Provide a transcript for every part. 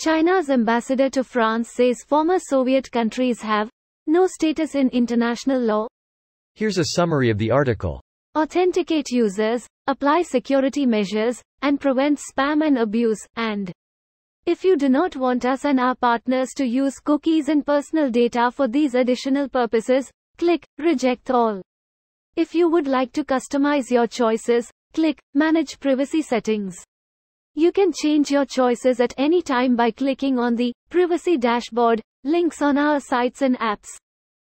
China's ambassador to France says former Soviet countries have no status in international law. Here's a summary of the article. Authenticate users, apply security measures, and prevent spam and abuse, and if you do not want us and our partners to use cookies and personal data for these additional purposes, click Reject All. If you would like to customize your choices, click Manage Privacy Settings. You can change your choices at any time by clicking on the Privacy Dashboard links on our sites and apps.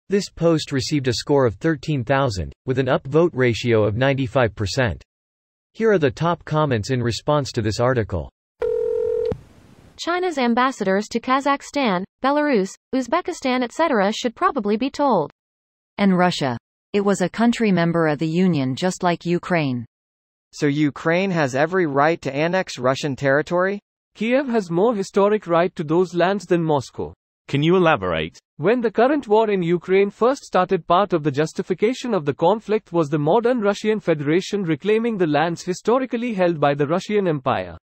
This post received a score of 13,000, with an upvote ratio of 95%. Here are the top comments in response to this article. China's ambassadors to Kazakhstan, Belarus, Uzbekistan etc. should probably be told. And Russia. It was a country member of the Union just like Ukraine. So Ukraine has every right to annex Russian territory? Kiev has more historic right to those lands than Moscow. Can you elaborate? When the current war in Ukraine first started, part of the justification of the conflict was the modern Russian Federation reclaiming the lands historically held by the Russian Empire.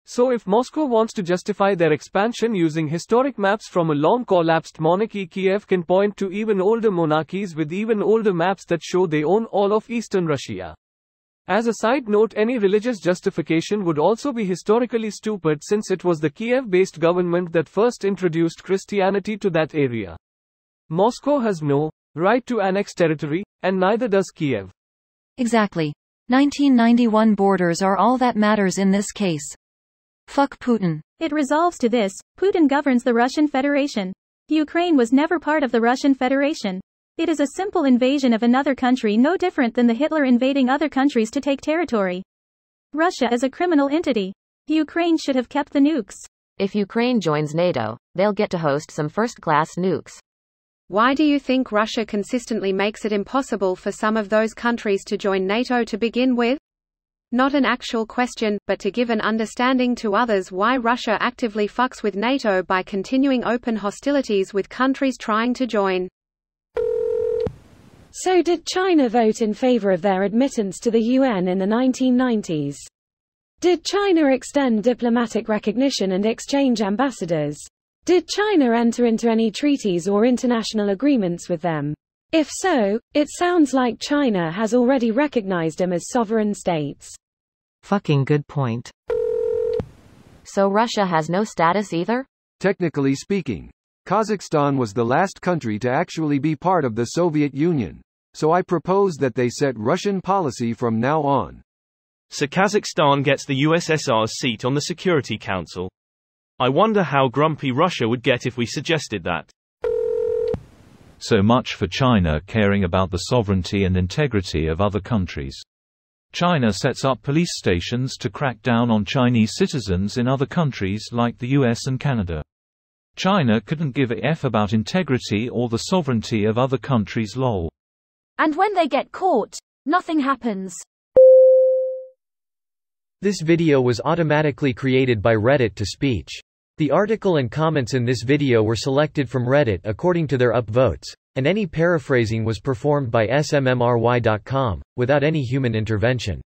So if Moscow wants to justify their expansion using historic maps from a long-collapsed monarchy, Kiev can point to even older monarchies with even older maps that show they own all of Eastern Russia. As a side note, any religious justification would also be historically stupid, since it was the Kiev-based government that first introduced Christianity to that area. Moscow has no right to annex territory, and neither does Kiev. Exactly. 1991 borders are all that matters in this case. Fuck Putin. It resolves to this: Putin governs the Russian Federation. Ukraine was never part of the Russian Federation. It is a simple invasion of another country, no different than the Hitler invading other countries to take territory. Russia is a criminal entity. Ukraine should have kept the nukes. If Ukraine joins NATO, they'll get to host some first-class nukes. Why do you think Russia consistently makes it impossible for some of those countries to join NATO to begin with? Not an actual question, but to give an understanding to others why Russia actively fucks with NATO by continuing open hostilities with countries trying to join. So did China vote in favor of their admittance to the UN in the 1990s? Did China extend diplomatic recognition and exchange ambassadors? Did China enter into any treaties or international agreements with them? If so, it sounds like China has already recognized them as sovereign states. Fucking good point. So Russia has no status either? Technically speaking, Kazakhstan was the last country to actually be part of the Soviet Union, so I propose that they set Russian policy from now on. So Kazakhstan gets the USSR's seat on the Security Council. I wonder how grumpy Russia would get if we suggested that. So much for China caring about the sovereignty and integrity of other countries. China sets up police stations to crack down on Chinese citizens in other countries like the US and Canada. China couldn't give a F about integrity or the sovereignty of other countries, lol. And when they get caught, nothing happens. This video was automatically created by Reddit to speech. The article and comments in this video were selected from Reddit according to their upvotes, and any paraphrasing was performed by smmry.com, without any human intervention.